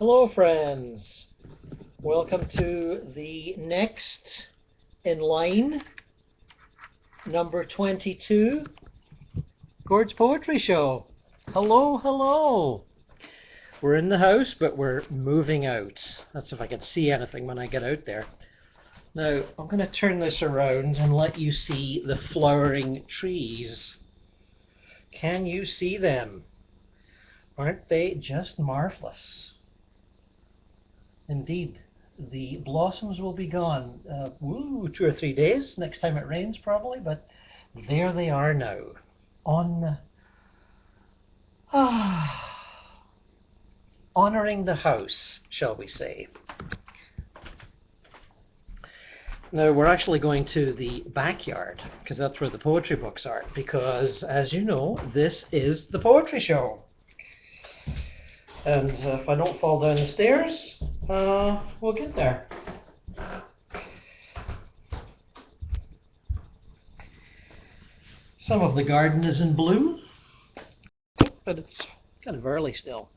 Hello friends, welcome to the next in line, number 22, Gord's Poetry Show. Hello, hello. We're in the house, but we're moving out. That's if I can see anything when I get out there. Now, I'm going to turn this around and let you see the flowering trees. Can you see them? Aren't they just marvelous? Indeed, the blossoms will be gone, 2 or 3 days, next time it rains probably, but there they are now, honouring the house, shall we say. Now we're actually going to the backyard, because that's where the poetry books are, because as you know, this is the poetry show. And if I don't fall down the stairs, we'll get there. Some of the garden is in bloom, but it's kind of early still.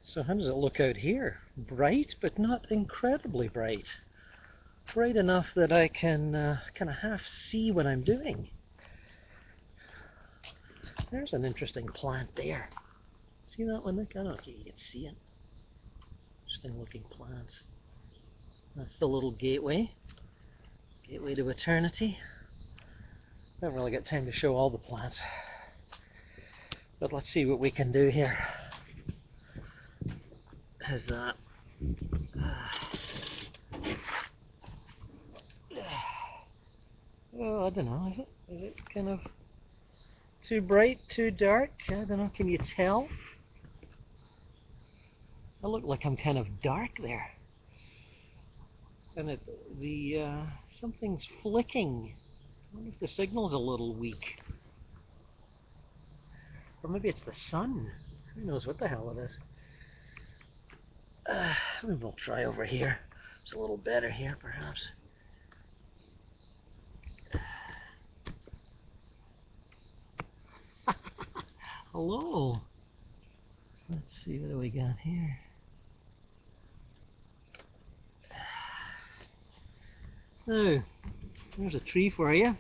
So how does it look out here? Bright, but not incredibly bright. Bright enough that I can kind of half see what I'm doing. There's an interesting plant there. See that one? I don't know if you can see it. Interesting looking plants. That's the little gateway. Gateway to eternity. I haven't really got time to show all the plants. But let's see what we can do here. How's that? Oh, I don't know. Is it kind of too bright, too dark? I don't know. Can you tell? I look like I'm kind of dark there. And something's flicking. I wonder if the signal's a little weak. Or maybe it's the sun. Who knows what the hell it is. Maybe we'll try over here. It's a little better here, perhaps. Hello. Let's see, what do we got here? Now, there's a tree for you.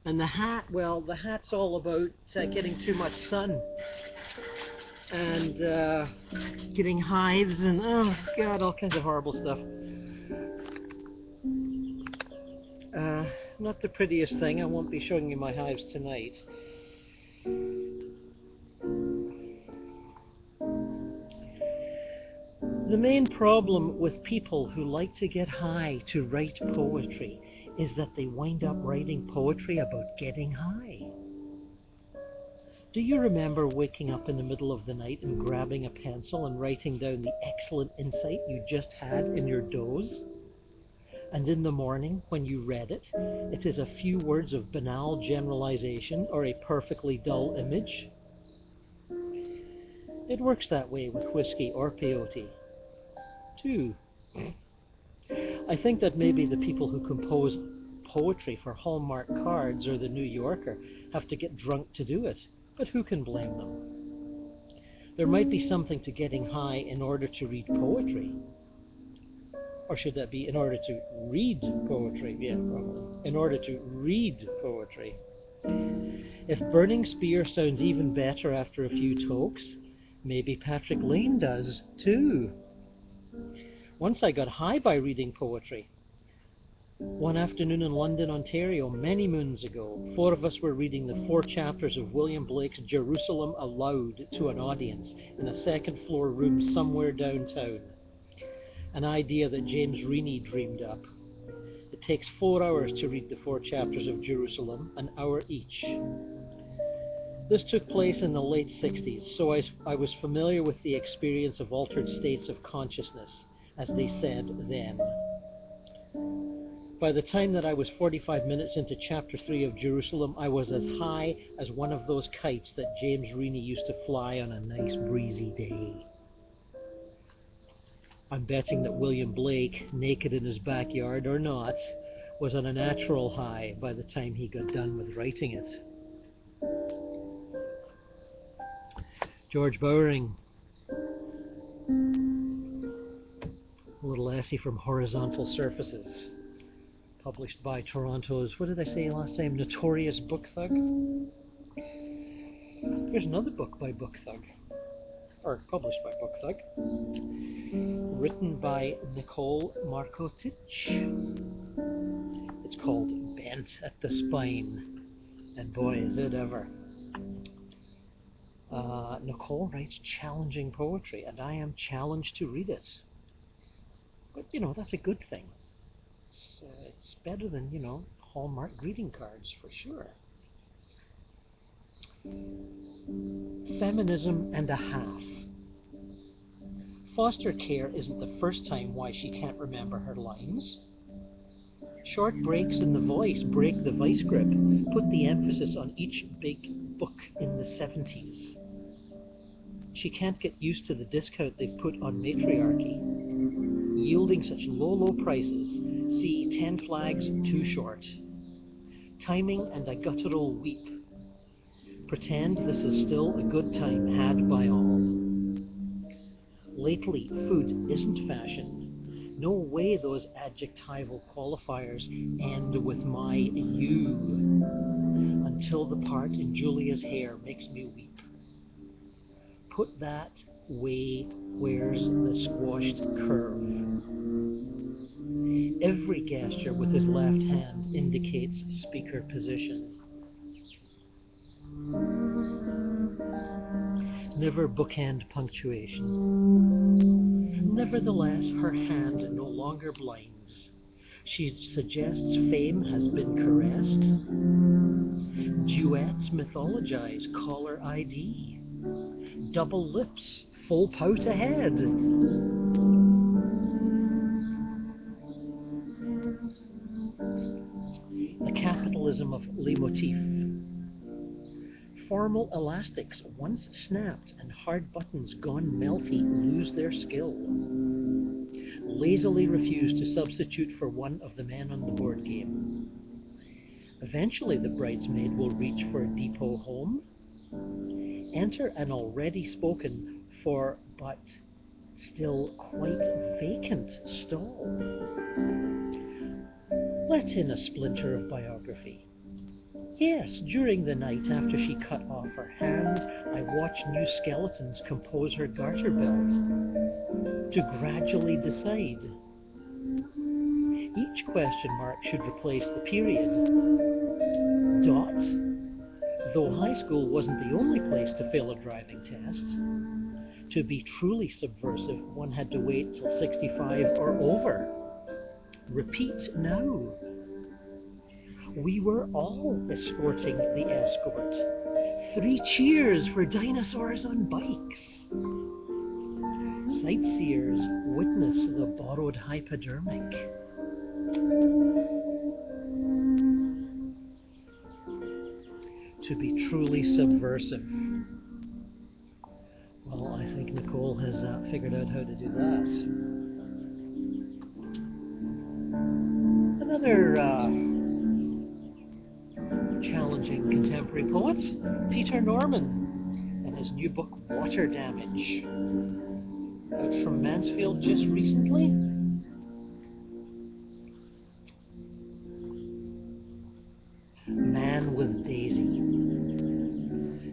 And the hat, well, the hat's all about getting too much sun. And getting hives and, oh God, all kinds of horrible stuff. Not the prettiest thing. I won't be showing you my hives tonight. The main problem with people who like to get high to write poetry is that they wind up writing poetry about getting high. Do you remember waking up in the middle of the night and grabbing a pencil and writing down the excellent insight you just had in your doze? And in the morning, when you read it, it is a few words of banal generalization or a perfectly dull image? It works that way with whiskey or peyote, too. I think that maybe the people who compose poetry for Hallmark cards or the New Yorker have to get drunk to do it, but who can blame them? There might be something to getting high in order to read poetry. Or should that be in order to read poetry? Yeah, probably. In order to read poetry. If Burning Spear sounds even better after a few tokes, maybe Patrick Lane does too. Once I got high by reading poetry. One afternoon in London, Ontario, many moons ago, 4 of us were reading the 4 chapters of William Blake's Jerusalem aloud to an audience in a second-floor room somewhere downtown. An idea that James Reaney dreamed up. It takes 4 hours to read the 4 chapters of Jerusalem, an hour each. This took place in the late 60s, so I was familiar with the experience of altered states of consciousness, as they said then. By the time that I was 45 minutes into chapter 3 of Jerusalem, I was as high as one of those kites that James Reaney used to fly on a nice breezy day. I'm betting that William Blake, naked in his backyard or not, was on a natural high by the time he got done with writing it. George Bowering essay from Horizontal Surfaces, published by Toronto's, what did I say last time, Notorious Book Thug? Here's another book by Book Thug, or published by Book Thug, written by Nicole Markotic. It's called Bent at the Spine, and boy is it ever. Nicole writes challenging poetry, and I am challenged to read it. But, you know, that's a good thing. It's better than, you know, Hallmark greeting cards, for sure. Feminism and a half. Foster care isn't the first time why she can't remember her lines. Short breaks in the voice break the vice grip, put the emphasis on each big book in the 70s. She can't get used to the discount they've put on matriarchy. Yielding such low prices, see 10 Flags Too Short. Timing and a guttural weep. Pretend this is still a good time had by all. Lately, food isn't fashion. No way those adjectival qualifiers end with my you. Until the part in Julia's hair makes me weep. Put that way where's the squashed curve. Every gesture with his left hand indicates speaker position. Never bookend punctuation. Nevertheless, her hand no longer blinds. She suggests fame has been caressed. Duets mythologize caller ID. Double lips, full pout ahead. The capitalism of leitmotif. Formal elastics, once snapped and hard buttons gone melty, lose their skill. Lazily refuse to substitute for one of the men on the board game. Eventually the bridesmaid will reach for a depot home. Enter an already spoken for but still quite vacant stall. Let in a splinter of biography. Yes, during the night after she cut off her hands, I watched new skeletons compose her garter belt. To gradually decide. Each question mark should replace the period. Dot. Though high school wasn't the only place to fail a driving test. To be truly subversive, one had to wait till 65 or over. Repeat now. We were all escorting the escort. 3 cheers for dinosaurs on bikes. Sightseers witness the borrowed hypodermic. To be truly subversive. Well, I think Nicole has figured out how to do that. Another challenging contemporary poet, Peter Norman, and his new book, Water Damage. Out from Mansfield just recently. Man with Daisy.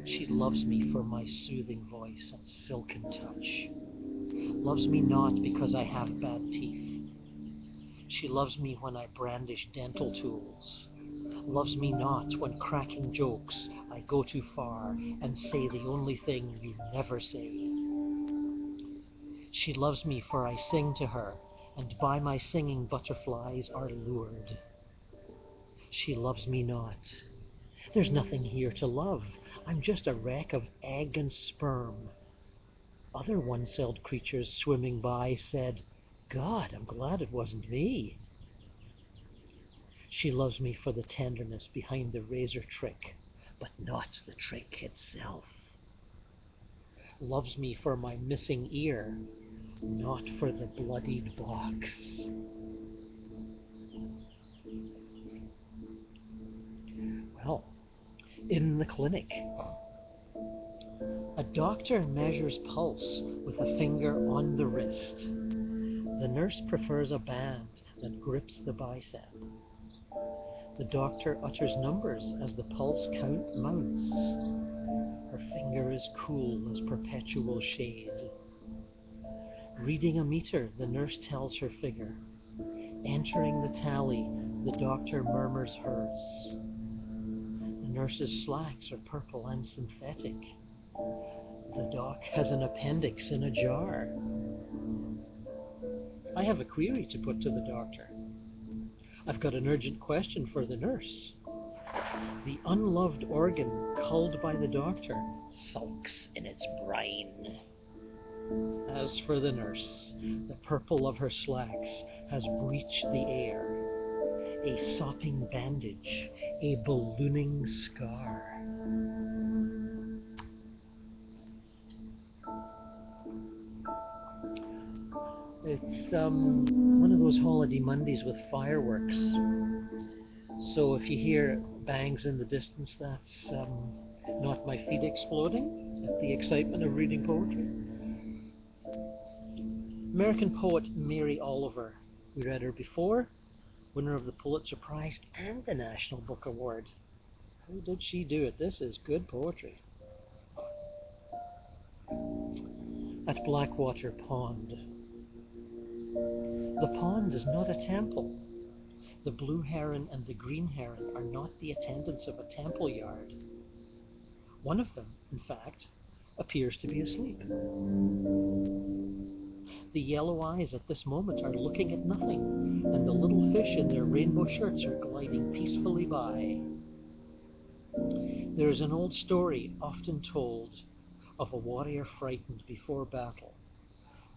She loves me for my soothing voice and silken touch. Loves me not because I have bad teeth. She loves me when I brandish dental tools. Loves me not when cracking jokes I go too far and say the only thing you never say. She loves me for I sing to her, and by my singing butterflies are lured. She loves me not. There's nothing here to love. I'm just a wreck of egg and sperm. Other one-celled creatures swimming by said, God, I'm glad it wasn't me. She loves me for the tenderness behind the razor trick, but not the trick itself. Loves me for my missing ear, not for the bloodied box. Well, in the clinic, a doctor measures pulse with a finger on the wrist. The nurse prefers a band that grips the bicep. The doctor utters numbers as the pulse count mounts. Her finger is cool as perpetual shade. Reading a meter, the nurse tells her figure. Entering the tally, the doctor murmurs hers. The nurse's slacks are purple and synthetic. The doc has an appendix in a jar. I have a query to put to the doctor. I've got an urgent question for the nurse. The unloved organ culled by the doctor sulks in its brine. As for the nurse, the purple of her slacks has breached the air. A sopping bandage, a ballooning scar. It's one of those holiday Mondays with fireworks. So if you hear bangs in the distance, that's not my feet exploding at the excitement of reading poetry. American poet Mary Oliver. We read her before, winner of the Pulitzer Prize and the National Book Award. How did she do it? This is good poetry. At Blackwater Pond. The pond is not a temple. The blue heron and the green heron are not the attendants of a temple yard. One of them, in fact, appears to be asleep. The yellow eyes at this moment are looking at nothing, and the little fish in their rainbow shirts are gliding peacefully by. There is an old story often told of a warrior frightened before battle,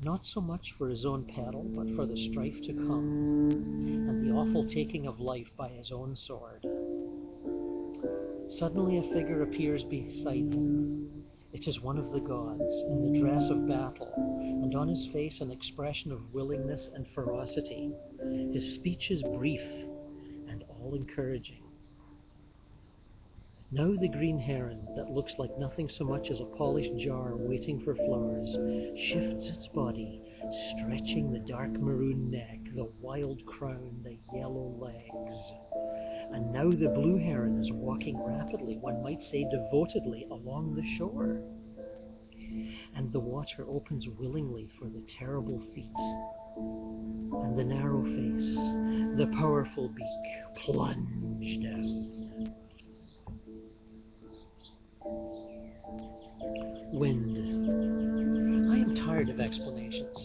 not so much for his own peril, but for the strife to come, and the awful taking of life by his own sword. Suddenly a figure appears beside him. It is one of the gods, in the dress of battle, and on his face an expression of willingness and ferocity. His speech is brief and all-encouraging. Now the green heron, that looks like nothing so much as a polished jar waiting for flowers, shifts its body, stretching the dark maroon neck, the wild crown, the yellow legs. And now the blue heron is walking rapidly, one might say devotedly, along the shore. And the water opens willingly for the terrible feet. And the narrow face, the powerful beak, plunge down. Wind. I am tired of explanations,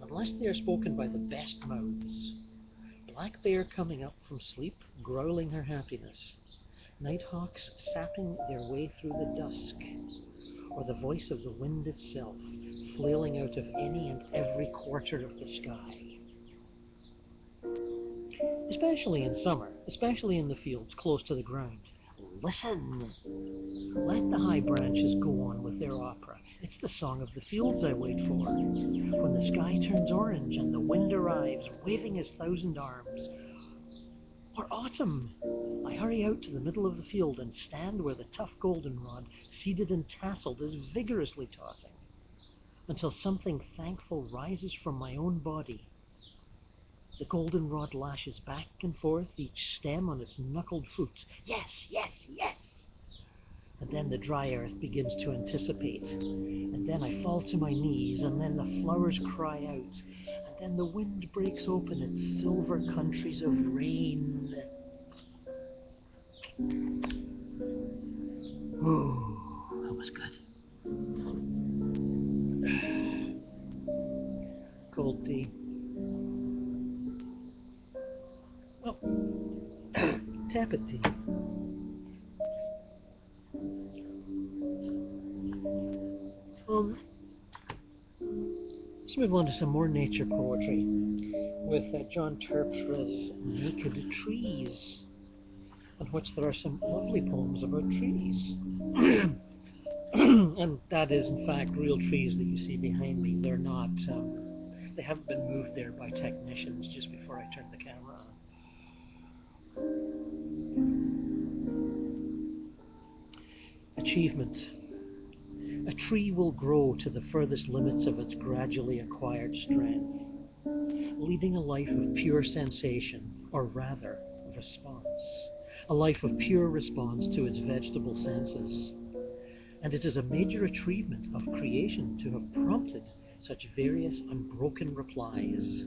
unless they are spoken by the best mouths. Black bear coming up from sleep, growling her happiness. Nighthawks sapping their way through the dusk. Or the voice of the wind itself, flailing out of any and every quarter of the sky. Especially in summer, especially in the fields close to the ground. Listen! Let the high branches go on with their opera. It's the song of the fields I wait for. When the sky turns orange and the wind arrives, waving his 1,000 arms. Or autumn. I hurry out to the middle of the field and stand where the tough goldenrod, seeded and tasseled, is vigorously tossing, until something thankful rises from my own body. The goldenrod lashes back and forth, each stem on its knuckled foot. Yes, yes, yes! And then the dry earth begins to anticipate. And then I fall to my knees, and then the flowers cry out. And then the wind breaks open its silver countries of rain. Ooh, that was good. Cold tea. Oh, tepid tea. Let's move on to some more nature poetry with John Terpstra's Naked Trees, in which there are some lovely poems about trees. And that is, in fact, real trees that you see behind me. They're not, they haven't been moved there by technicians just before I turned the camera on. Achievement. A tree will grow to the furthest limits of its gradually acquired strength. leading a life of pure sensation, or rather, response, a life of pure response to its vegetable senses. And it is a major achievement of creation to have prompted such various unbroken replies.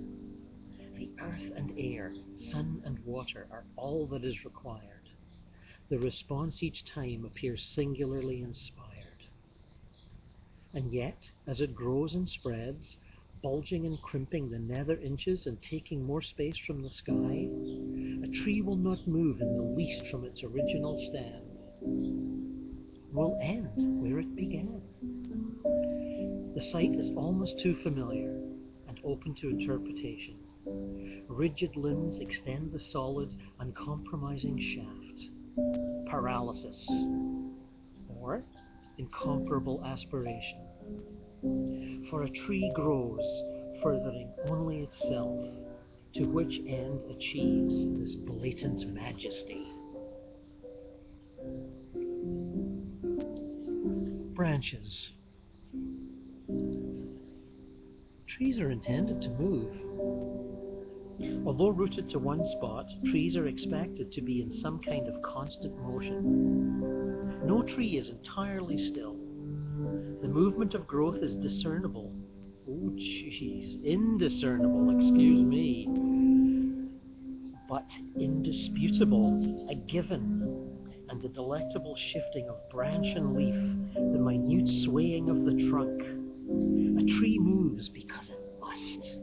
The earth and air, sun and water are all that is required. The response each time appears singularly inspired. And yet, as it grows and spreads, bulging and crimping the nether inches and taking more space from the sky, a tree will not move in the least from its original stand. Will end where it began. The sight is almost too familiar and open to interpretation. Rigid limbs extend the solid, uncompromising shaft. Paralysis, or incomparable aspiration. For a tree grows, furthering only itself, to which end achieves this blatant majesty. Branches. Trees are intended to move. Although rooted to one spot, trees are expected to be in some kind of constant motion. No tree is entirely still. The movement of growth is discernible. Oh, jeez, indiscernible, excuse me. But indisputable, a given, and the delectable shifting of branch and leaf, the minute swaying of the trunk. A tree moves because it must.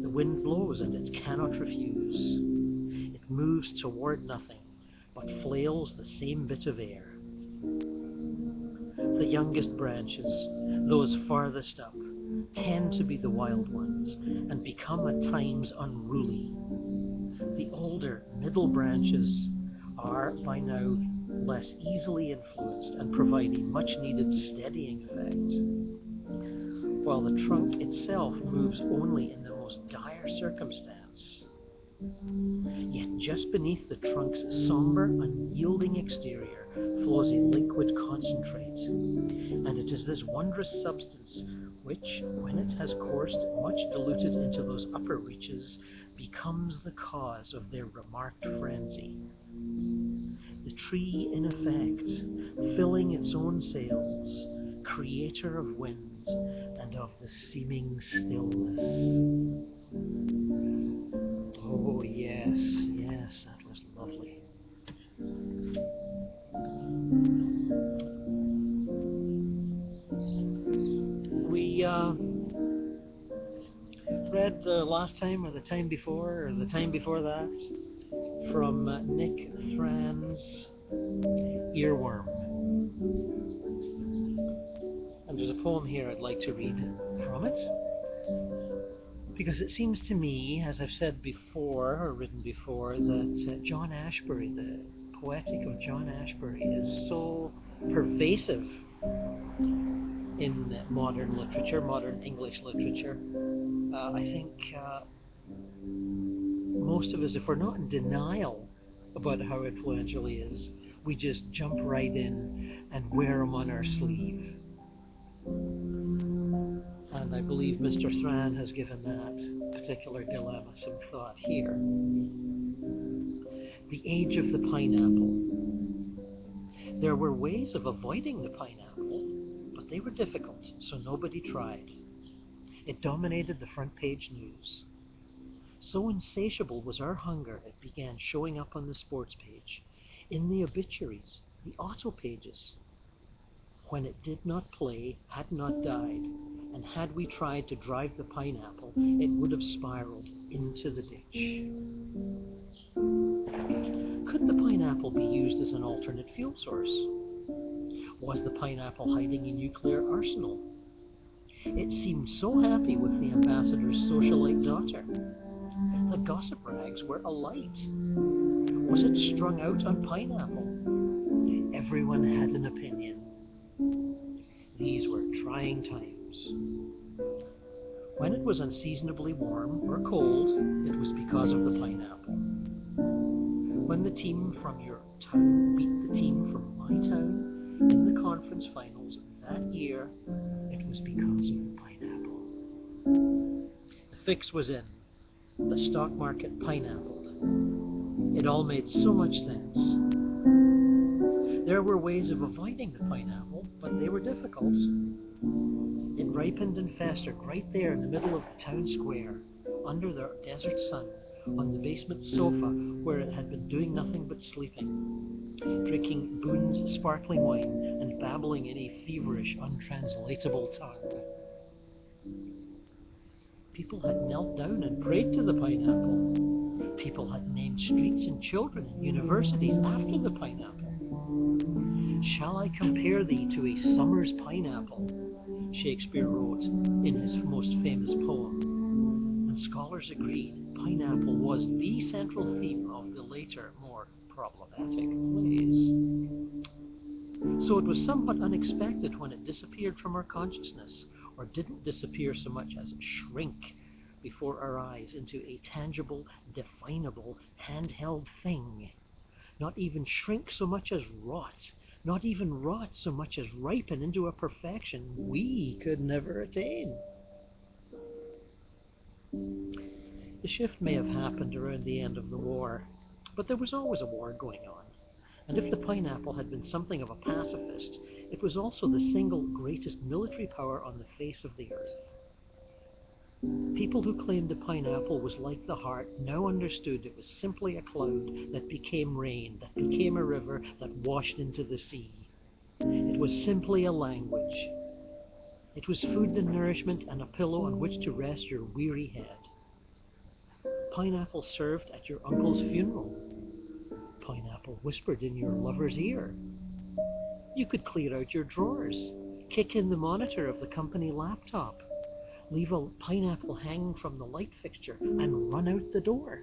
The wind blows and it cannot refuse. It moves toward nothing, but flails the same bit of air. The youngest branches, those farthest up, tend to be the wild ones and become at times unruly. The older, middle branches are by now less easily influenced and provide a much needed steadying effect, while the trunk itself moves only in the most dire circumstance. Yet just beneath the trunk's somber, unyielding exterior flows a liquid concentrate, and it is this wondrous substance which, when it has coursed much diluted into those upper reaches, becomes the cause of their remarked frenzy. The tree, in effect, filling its own sails, creator of wind and of the seeming stillness. Oh, yes, yes, that was lovely. We read the last time, or the time before, or the time before that, from Nick Thran's Earworm. And there's a poem here I'd like to read from it, because it seems to me, as I've said before, or written before, that John Ashbery, the poetic of John Ashbery, is so pervasive in modern literature, modern English literature. I think most of us, if we're not in denial about how influential he is, we just jump right in and wear him on our sleeve. And I believe Mr. Thran has given that particular dilemma some thought here. The age of the pineapple. There were ways of avoiding the pineapple, but they were difficult, so nobody tried. It dominated the front page news. So insatiable was our hunger, it began showing up on the sports page, in the obituaries, the auto pages. When it did not play, had not died, and had we tried to drive the pineapple, it would have spiraled into the ditch. Could the pineapple be used as an alternate fuel source? Was the pineapple hiding a nuclear arsenal? It seemed so happy with the ambassador's socialite daughter. The gossip rags were alight. Was it strung out on pineapple? Everyone had an opinion. These were trying times. When it was unseasonably warm or cold, it was because of the pineapple. When the team from your town beat the team from my town in the conference finals that year, it was because of the pineapple. fix was in. The stock market pineappled. It all made so much sense. There were ways of avoiding the pineapple, but they were difficult. It ripened and festered right there in the middle of the town square, under the desert sun, on the basement sofa where it had been doing nothing but sleeping, drinking Boone's sparkling wine and babbling in a feverish, untranslatable tongue. People had knelt down and prayed to the pineapple. People had named streets and children and universities after the pineapple. Shall I compare thee to a summer's pineapple? Shakespeare wrote in his most famous poem. And scholars agreed pineapple was the central theme of the later, more problematic plays. So it was somewhat unexpected when it disappeared from our consciousness, or didn't disappear so much as shrink before our eyes into a tangible, definable, handheld thing. Not even shrink so much as rot, not even rot so much as ripen into a perfection we could never attain. The shift may have happened around the end of the war, but there was always a war going on. And if the pineapple had been something of a pacifist, it was also the single greatest military power on the face of the earth. People who claimed the pineapple was like the heart now understood it was simply a cloud that became rain, that became a river, that washed into the sea. It was simply a language. It was food and nourishment and a pillow on which to rest your weary head. Pineapple served at your uncle's funeral. Pineapple whispered in your lover's ear. You could clear out your drawers, kick in the monitor of the company laptop, leave a pineapple hanging from the light fixture, and run out the door.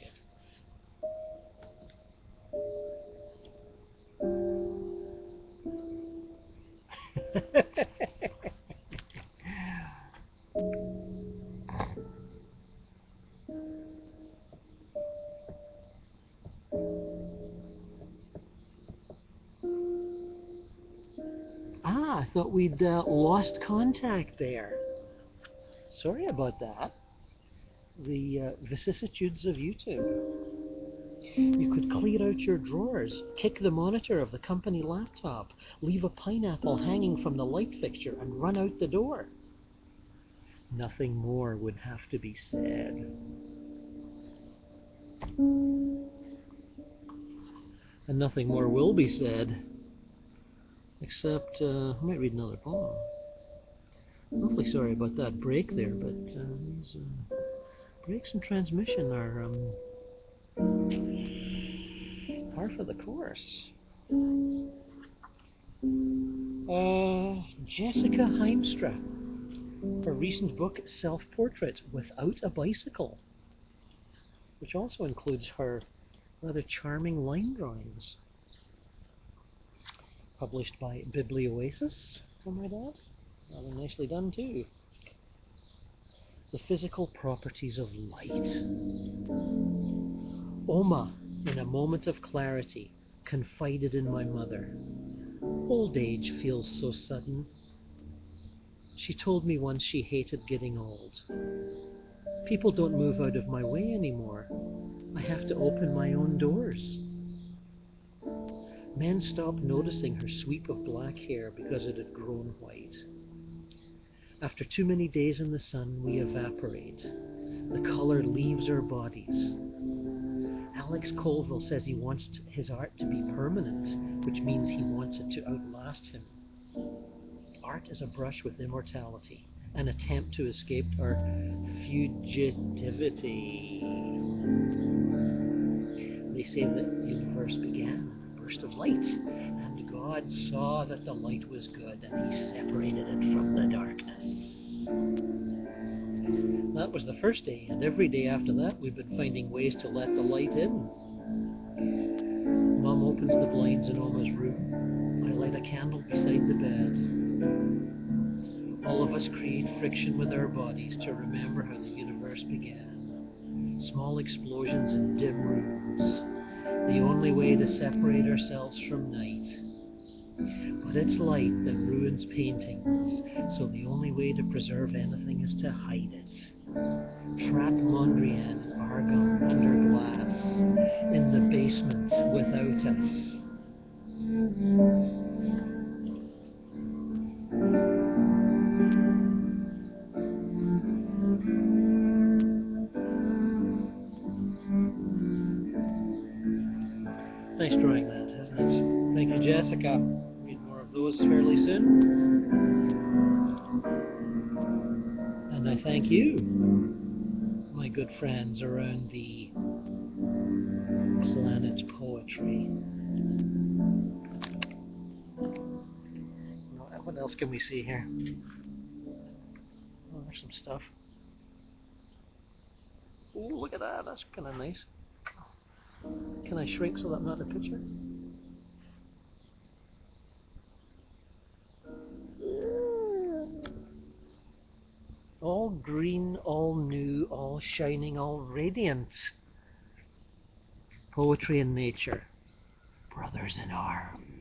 Shit. I thought we'd lost contact there. Sorry about that. The vicissitudes of YouTube. You could clear out your drawers, kick the monitor of the company laptop, leave a pineapple hanging from the light fixture, and run out the door. Nothing more would have to be said. And nothing more will be said. Except, I might read another poem. I'm awfully sorry about that break there, but these breaks in transmission are par for the course. Jessica Hiemstra, her recent book, Self-Portrait Without a Bicycle, which also includes her rather charming line drawings. Published by Biblioasis, I might add. Rather nicely done too. The physical properties of light. Oma, in a moment of clarity, confided in my mother. Old age feels so sudden. She told me once she hated getting old. People don't move out of my way anymore. I have to open my own doors. Men stopped noticing her sweep of black hair because it had grown white. After too many days in the sun, we evaporate. The color leaves our bodies. Alex Colville says he wants his art to be permanent, which means he wants it to outlast him. Art is a brush with immortality, an attempt to escape our fugitivity. They say that the universe began with a burst of light, and God saw that the light was good, and he separated it from the darkness. That was the first day, and every day after that we've been finding ways to let the light in. Mom opens the blinds in Oma's room. I light a candle beside the bed. All of us create friction with our bodies to remember how the universe began. Small explosions in dim rooms. The only way to separate ourselves from night. But it's light that ruins paintings, so the only way to preserve anything is to hide it. Trap Mondrian and Argon under glass in the basement without us. Nice drawing that, isn't it? Thank you, Jessica. Read more of those fairly soon. And I thank you, my good friends around the planet poetry. What else can we see here? Oh, there's some stuff. Oh, look at that. That's kind of nice. Can I shrink so that I'm not in the picture? All green, all new, all shining, all radiant. Poetry and nature, brothers in arms.